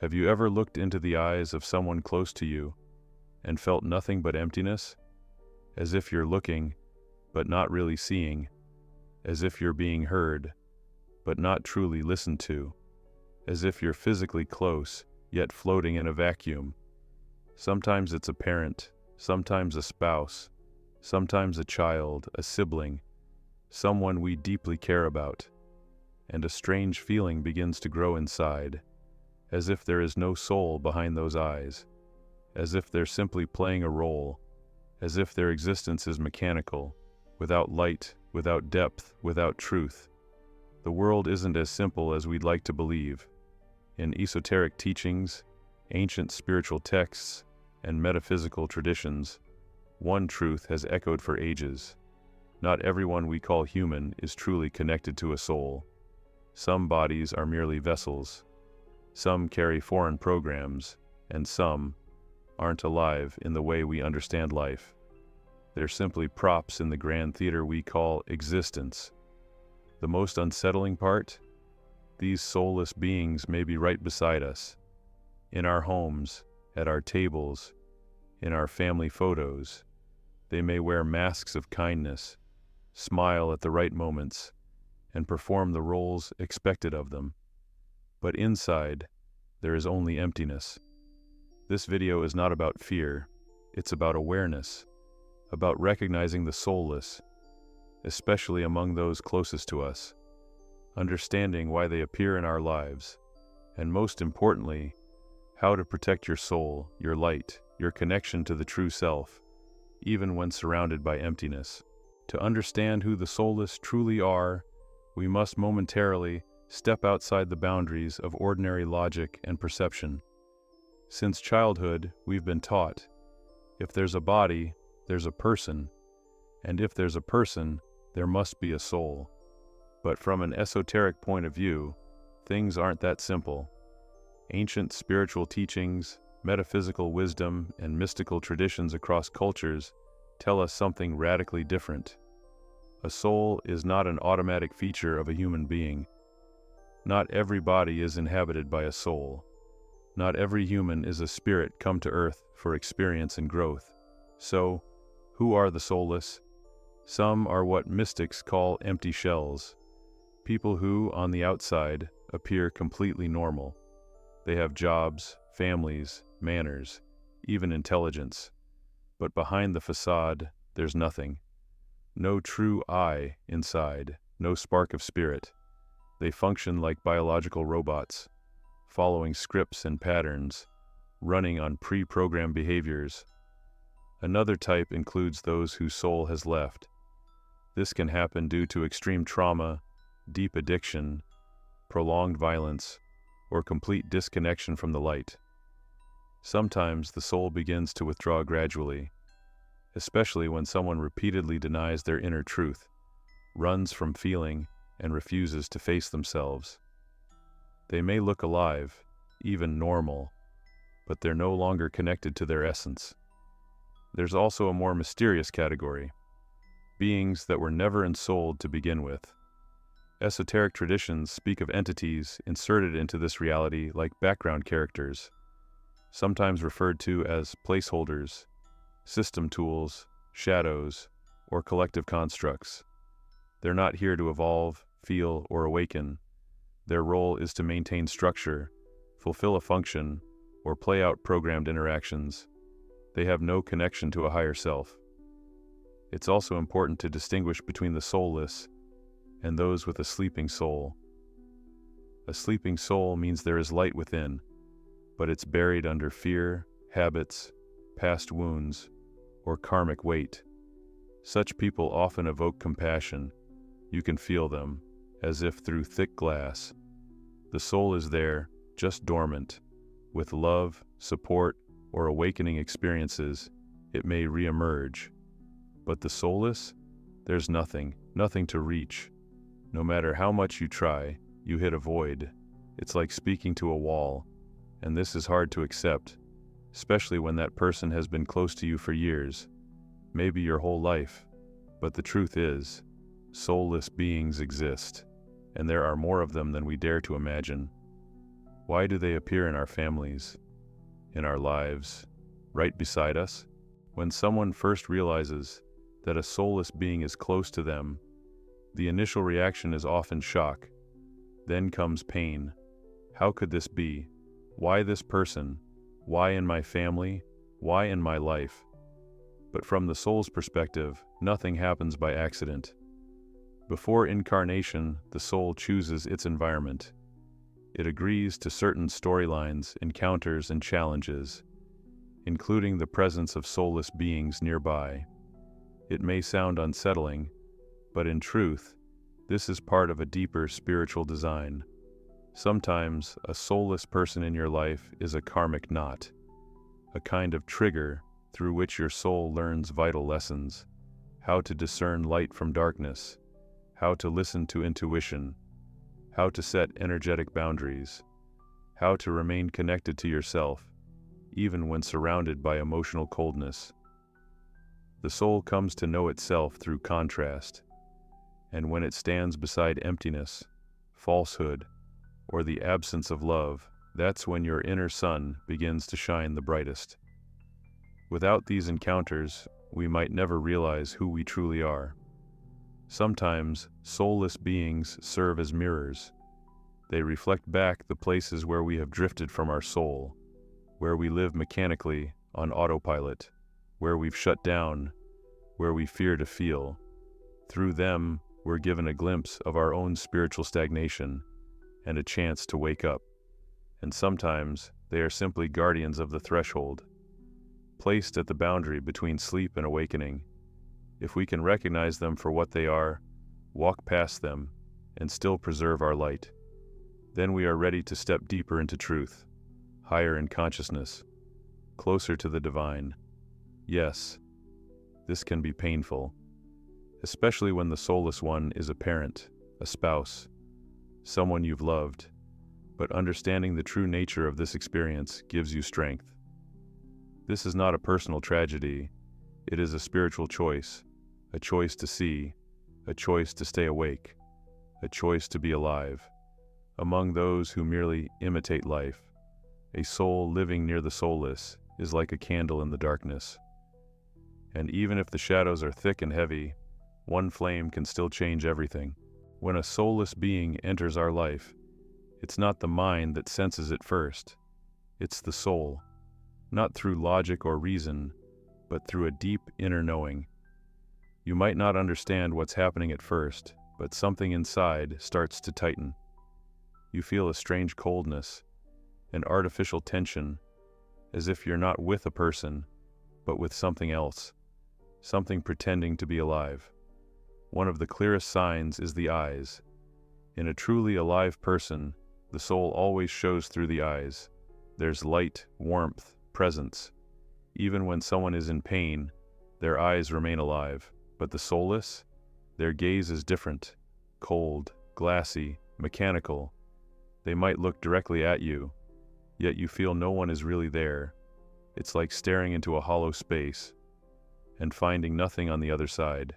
Have you ever looked into the eyes of someone close to you and felt nothing but emptiness? As if you're looking, but not really seeing. As if you're being heard, but not truly listened to. As if you're physically close, yet floating in a vacuum. Sometimes it's a parent, sometimes a spouse, sometimes a child, a sibling, someone we deeply care about. And a strange feeling begins to grow inside, as if there is no soul behind those eyes, as if they're simply playing a role, as if their existence is mechanical, without light, without depth, without truth. The world isn't as simple as we'd like to believe. In esoteric teachings, ancient spiritual texts, and metaphysical traditions, one truth has echoed for ages. Not everyone we call human is truly connected to a soul. Some bodies are merely vessels. Some carry foreign programs, and some aren't alive in the way we understand life. They're simply props in the grand theater we call existence. The most unsettling part? These soulless beings may be right beside us, in our homes, at our tables, in our family photos. They may wear masks of kindness, smile at the right moments, and perform the roles expected of them. But inside, there is only emptiness. This video is not about fear, it's about awareness, about recognizing the soulless, especially among those closest to us, understanding why they appear in our lives, and most importantly, how to protect your soul, your light, your connection to the true self, even when surrounded by emptiness. To understand who the soulless truly are, we must momentarily step outside the boundaries of ordinary logic and perception. Since childhood, we've been taught, if there's a body, there's a person, and if there's a person, there must be a soul. But from an esoteric point of view, things aren't that simple. Ancient spiritual teachings, metaphysical wisdom, and mystical traditions across cultures tell us something radically different. A soul is not an automatic feature of a human being. Not every body is inhabited by a soul. Not every human is a spirit come to earth for experience and growth. So, who are the soulless? Some are what mystics call empty shells. People who, on the outside, appear completely normal. They have jobs, families, manners, even intelligence. But behind the facade, there's nothing. No true I inside, no spark of spirit. They function like biological robots, following scripts and patterns, running on pre-programmed behaviors. Another type includes those whose soul has left. This can happen due to extreme trauma, deep addiction, prolonged violence, or complete disconnection from the light. Sometimes the soul begins to withdraw gradually, especially when someone repeatedly denies their inner truth, runs from feeling, and refuses to face themselves. They may look alive, even normal, but they're no longer connected to their essence. There's also a more mysterious category, beings that were never ensouled to begin with. Esoteric traditions speak of entities inserted into this reality like background characters, sometimes referred to as placeholders, system tools, shadows, or collective constructs. They're not here to evolve, feel, or awaken. Their role is to maintain structure, fulfill a function, or play out programmed interactions. They have no connection to a higher self. It's also important to distinguish between the soulless and those with a sleeping soul. A sleeping soul means there is light within, but it's buried under fear, habits, past wounds, or karmic weight. Such people often evoke compassion. You can feel them, as if through thick glass. The soul is there, just dormant. With love, support, or awakening experiences, it may re-emerge. But the soulless? There's nothing to reach. No matter how much you try, you hit a void. It's like speaking to a wall, and this is hard to accept, especially when that person has been close to you for years, maybe your whole life. But the truth is, soulless beings exist, and there are more of them than we dare to imagine. Why do they appear in our families, in our lives, right beside us? When someone first realizes that a soulless being is close to them, the initial reaction is often shock. Then comes pain. How could this be? Why this person? Why in my family? Why in my life? But from the soul's perspective, nothing happens by accident. Before incarnation, the soul chooses its environment. It agrees to certain storylines, encounters, and challenges, including the presence of soulless beings nearby. It may sound unsettling, but in truth, this is part of a deeper spiritual design. Sometimes, a soulless person in your life is a karmic knot, a kind of trigger through which your soul learns vital lessons: how to discern light from darkness, how to listen to intuition, how to set energetic boundaries, how to remain connected to yourself, even when surrounded by emotional coldness. The soul comes to know itself through contrast, and when it stands beside emptiness, falsehood, or the absence of love, that's when your inner sun begins to shine the brightest. Without these encounters, we might never realize who we truly are. Sometimes, soulless beings serve as mirrors. They reflect back the places where we have drifted from our soul, where we live mechanically on autopilot, where we've shut down, where we fear to feel. Through them, we're given a glimpse of our own spiritual stagnation and a chance to wake up. And sometimes, they are simply guardians of the threshold, placed at the boundary between sleep and awakening. If we can recognize them for what they are, walk past them, and still preserve our light, then we are ready to step deeper into truth, higher in consciousness, closer to the divine. Yes, this can be painful, especially when the soulless one is a parent, a spouse, someone you've loved. But understanding the true nature of this experience gives you strength. This is not a personal tragedy. It is a spiritual choice, a choice to see, a choice to stay awake, a choice to be alive. Among those who merely imitate life, a soul living near the soulless is like a candle in the darkness. And even if the shadows are thick and heavy, one flame can still change everything. When a soulless being enters our life, it's not the mind that senses it first. It's the soul, not through logic or reason, but through a deep inner knowing. You might not understand what's happening at first, but something inside starts to tighten. You feel a strange coldness, an artificial tension, as if you're not with a person, but with something else, something pretending to be alive. One of the clearest signs is the eyes. In a truly alive person, the soul always shows through the eyes. There's light, warmth, presence. Even when someone is in pain, their eyes remain alive. But the soulless, their gaze is different, cold, glassy, mechanical. They might look directly at you, yet you feel no one is really there. It's like staring into a hollow space and finding nothing on the other side.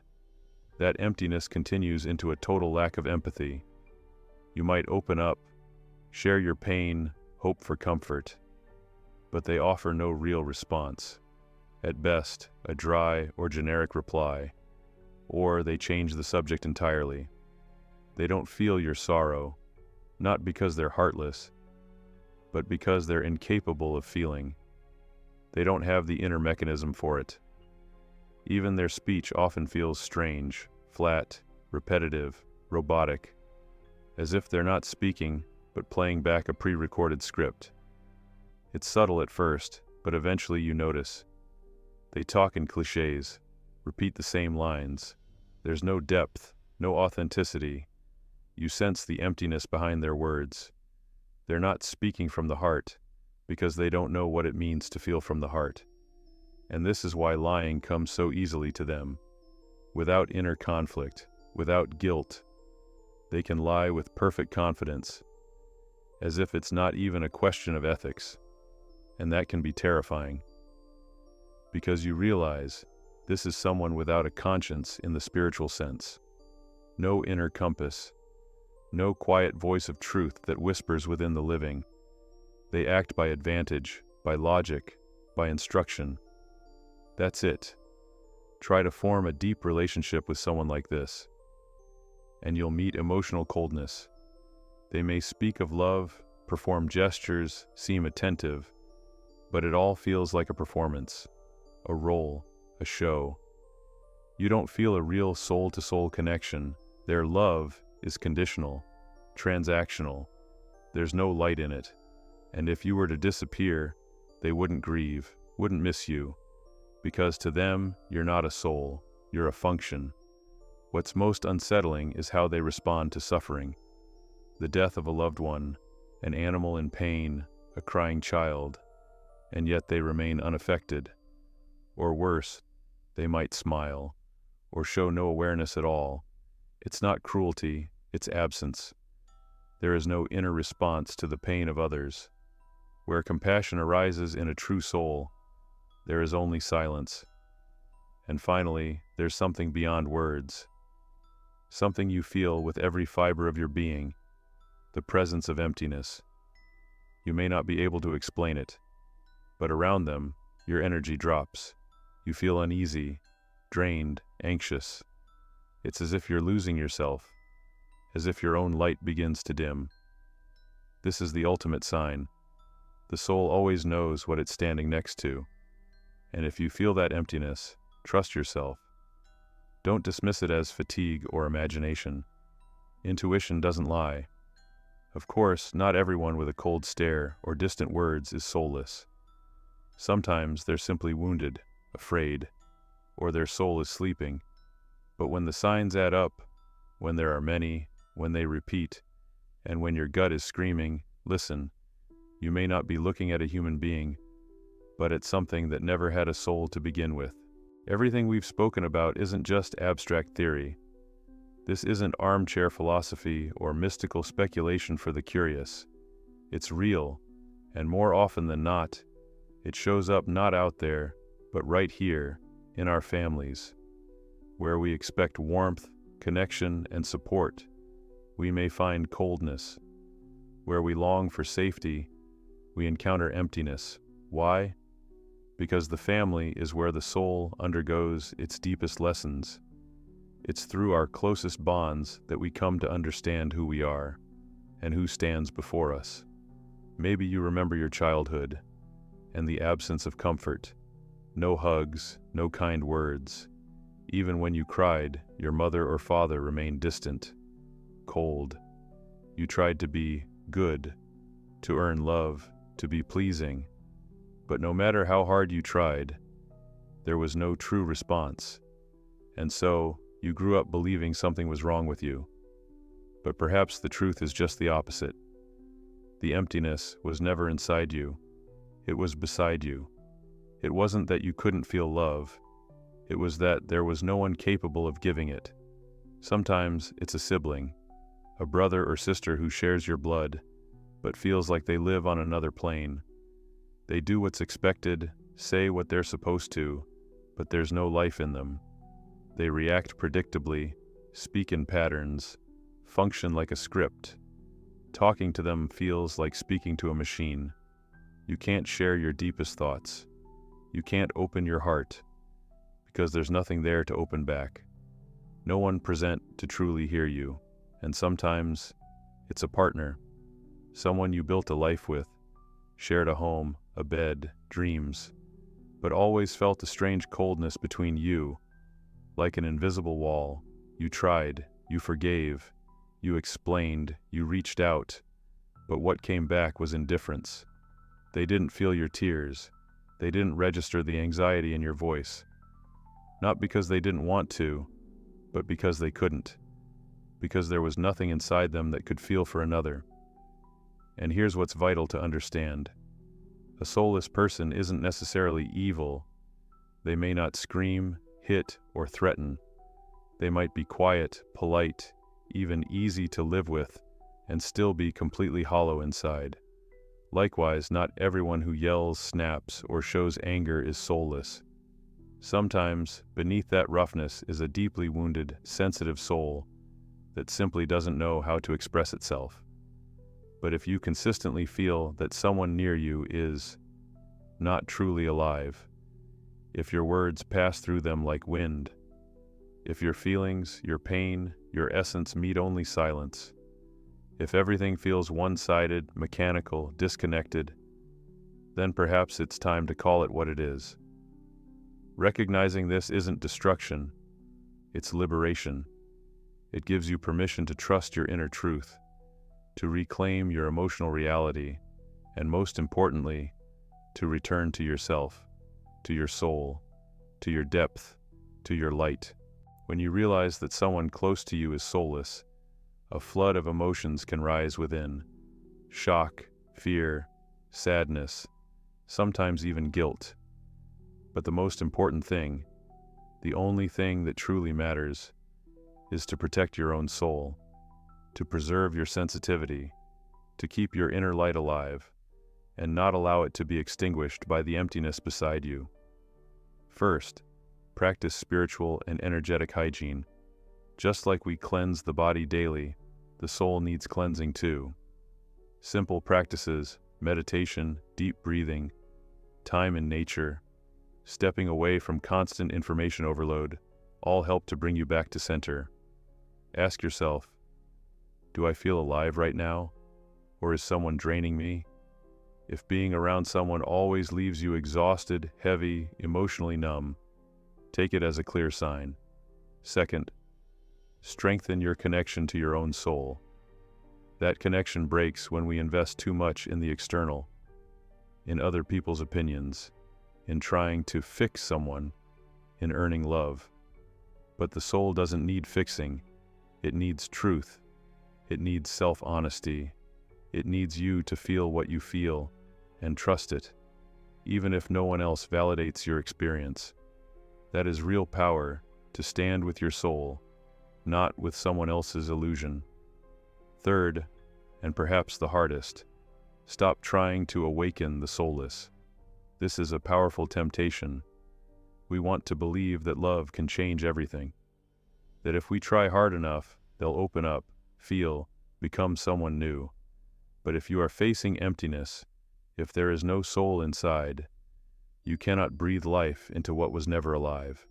That emptiness continues into a total lack of empathy. You might open up, share your pain, hope for comfort, but they offer no real response. At best, a dry or generic reply, or they change the subject entirely. They don't feel your sorrow, not because they're heartless, but because they're incapable of feeling. They don't have the inner mechanism for it. Even their speech often feels strange, flat, repetitive, robotic, as if they're not speaking, but playing back a pre-recorded script. It's subtle at first, but eventually you notice. They talk in cliches, repeat the same lines. There's no depth, no authenticity. You sense the emptiness behind their words. They're not speaking from the heart, because they don't know what it means to feel from the heart. And this is why lying comes so easily to them. Without inner conflict, without guilt, they can lie with perfect confidence, as if it's not even a question of ethics. And that can be terrifying, because you realize this is someone without a conscience in the spiritual sense. No inner compass, no quiet voice of truth that whispers within the living. They act by advantage, by logic, by instruction. That's it. Try to form a deep relationship with someone like this, and you'll meet emotional coldness. They may speak of love, perform gestures, seem attentive, but it all feels like a performance, a role, a show. You don't feel a real soul-to-soul connection. Their love is conditional, transactional. There's no light in it. And if you were to disappear, they wouldn't grieve, wouldn't miss you, because to them, you're not a soul, you're a function. What's most unsettling is how they respond to suffering. The death of a loved one, an animal in pain, a crying child, and yet they remain unaffected. Or worse, they might smile, or show no awareness at all. It's not cruelty, it's absence. There is no inner response to the pain of others. Where compassion arises in a true soul, there is only silence. And finally, there's something beyond words. Something you feel with every fiber of your being, the presence of emptiness. You may not be able to explain it, but around them, your energy drops. You feel uneasy, drained, anxious. It's as if you're losing yourself, as if your own light begins to dim. This is the ultimate sign. The soul always knows what it's standing next to. And if you feel that emptiness, trust yourself. Don't dismiss it as fatigue or imagination. Intuition doesn't lie. Of course, not everyone with a cold stare or distant words is soulless. Sometimes they're simply wounded, afraid, or their soul is sleeping. But when the signs add up, when there are many, when they repeat, and when your gut is screaming, listen, you may not be looking at a human being, but at something that never had a soul to begin with. Everything we've spoken about isn't just abstract theory. This isn't armchair philosophy or mystical speculation for the curious. It's real, and more often than not, it shows up not out there, but right here, in our families. Where we expect warmth, connection, and support, we may find coldness. Where we long for safety, we encounter emptiness. Why? Because the family is where the soul undergoes its deepest lessons. It's through our closest bonds that we come to understand who we are and who stands before us. Maybe you remember your childhood and the absence of comfort. No hugs, no kind words. Even when you cried, your mother or father remained distant, cold. You tried to be good, to earn love, to be pleasing. But no matter how hard you tried, there was no true response. And so, you grew up believing something was wrong with you. But perhaps the truth is just the opposite. The emptiness was never inside you. It was beside you. It wasn't that you couldn't feel love. It was that there was no one capable of giving it. Sometimes it's a sibling, a brother or sister who shares your blood, but feels like they live on another plane. They do what's expected, say what they're supposed to, but there's no life in them. They react predictably, speak in patterns, function like a script. Talking to them feels like speaking to a machine. You can't share your deepest thoughts. You can't open your heart, because there's nothing there to open back. No one present to truly hear you, and sometimes it's a partner, someone you built a life with, shared a home, a bed, dreams, but always felt a strange coldness between you. Like an invisible wall, you tried, you forgave, you explained, you reached out, but what came back was indifference. They didn't feel your tears. They didn't register the anxiety in your voice. Not because they didn't want to, but because they couldn't. Because there was nothing inside them that could feel for another. And here's what's vital to understand. A soulless person isn't necessarily evil. They may not scream, hit, or threaten. They might be quiet, polite, even easy to live with, and still be completely hollow inside. Likewise, not everyone who yells, snaps, or shows anger is soulless. Sometimes, beneath that roughness is a deeply wounded, sensitive soul that simply doesn't know how to express itself. But if you consistently feel that someone near you is not truly alive, if your words pass through them like wind, if your feelings, your pain, your essence meet only silence, if everything feels one-sided, mechanical, disconnected, then perhaps it's time to call it what it is. Recognizing this isn't destruction, it's liberation. It gives you permission to trust your inner truth, to reclaim your emotional reality, and most importantly, to return to yourself, to your soul, to your depth, to your light. When you realize that someone close to you is soulless, a flood of emotions can rise within. Shock, fear, sadness, sometimes even guilt. But the most important thing, the only thing that truly matters, is to protect your own soul, to preserve your sensitivity, to keep your inner light alive, and not allow it to be extinguished by the emptiness beside you. First, practice spiritual and energetic hygiene. Just like we cleanse the body daily, the soul needs cleansing too. Simple practices, meditation, deep breathing, time in nature, stepping away from constant information overload, all help to bring you back to center. Ask yourself, do I feel alive right now? Or is someone draining me? If being around someone always leaves you exhausted, heavy, emotionally numb, take it as a clear sign. Second, strengthen your connection to your own soul. That connection breaks when we invest too much in the external, in other people's opinions, in trying to fix someone, in earning love. But the soul doesn't need fixing. It needs truth. It needs self-honesty. It needs you to feel what you feel and trust it, even if no one else validates your experience. That is real power, to stand with your soul, not with someone else's illusion. Third, and perhaps the hardest, stop trying to awaken the soulless. This is a powerful temptation. We want to believe that love can change everything, that if we try hard enough, they'll open up, feel, become someone new. But if you are facing emptiness, if there is no soul inside, you cannot breathe life into what was never alive.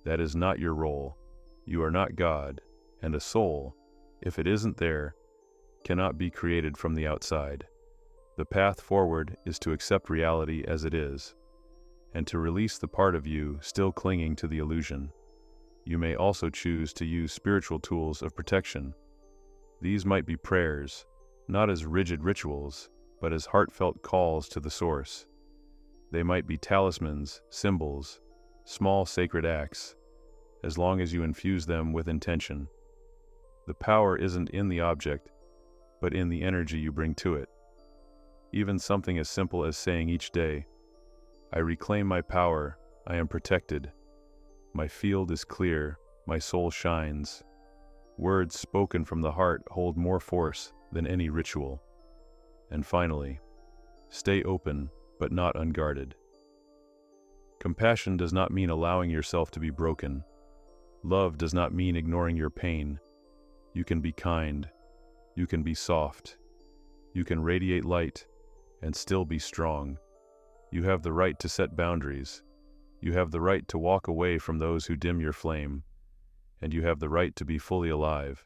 That is not your role. You are not God, and a soul, if it isn't there, cannot be created from the outside. The path forward is to accept reality as it is, and to release the part of you still clinging to the illusion. You may also choose to use spiritual tools of protection. These might be prayers, not as rigid rituals, but as heartfelt calls to the source. They might be talismans, symbols, small sacred acts, as long as you infuse them with intention. The power isn't in the object, but in the energy you bring to it. Even something as simple as saying each day, I reclaim my power, I am protected, my field is clear, my soul shines. Words spoken from the heart hold more force than any ritual. And finally, stay open, but not unguarded. Compassion does not mean allowing yourself to be broken. Love does not mean ignoring your pain. You can be kind. You can be soft. You can radiate light and still be strong. You have the right to set boundaries. You have the right to walk away from those who dim your flame. And you have the right to be fully alive,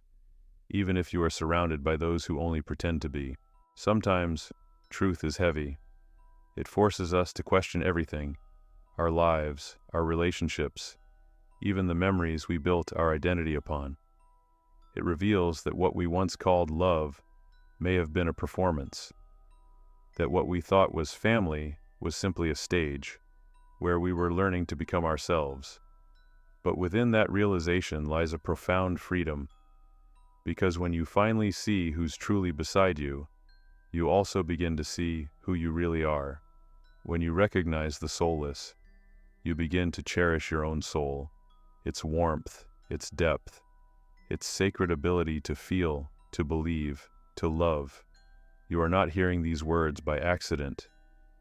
even if you are surrounded by those who only pretend to be. Sometimes, truth is heavy. It forces us to question everything, our lives, our relationships, even the memories we built our identity upon. It reveals that what we once called love may have been a performance, that what we thought was family was simply a stage, where we were learning to become ourselves. But within that realization lies a profound freedom, because when you finally see who's truly beside you, you also begin to see who you really are. When you recognize the soulless, you begin to cherish your own soul, its warmth, its depth, its sacred ability to feel, to believe, to love. You are not hearing these words by accident.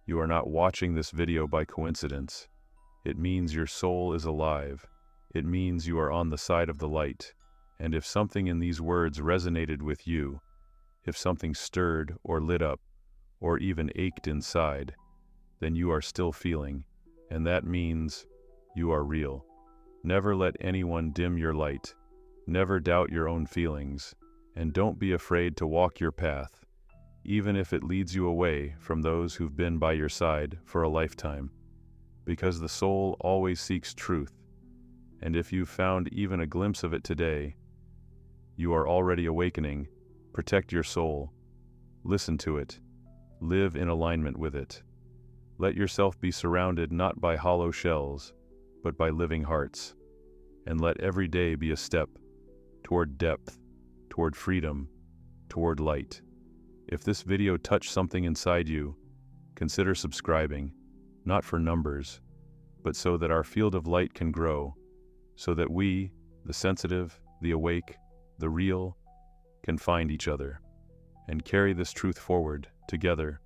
You are not watching this video by coincidence. It means your soul is alive. It means you are on the side of the light. And if something in these words resonated with you, If something stirred or lit up, or even ached inside, then you are still feeling, and that means you are real. Never let anyone dim your light. Never doubt your own feelings, and don't be afraid to walk your path, even if it leads you away from those who've been by your side for a lifetime. Because the soul always seeks truth, and if you've found even a glimpse of it today, you are already awakening. Protect your soul. Listen to it. Live in alignment with it. Let yourself be surrounded not by hollow shells, but by living hearts. And let every day be a step toward depth, toward freedom, toward light. If this video touched something inside you, consider subscribing, not for numbers, but so that our field of light can grow, so that we, the sensitive, the awake, the real, can find each other and carry this truth forward together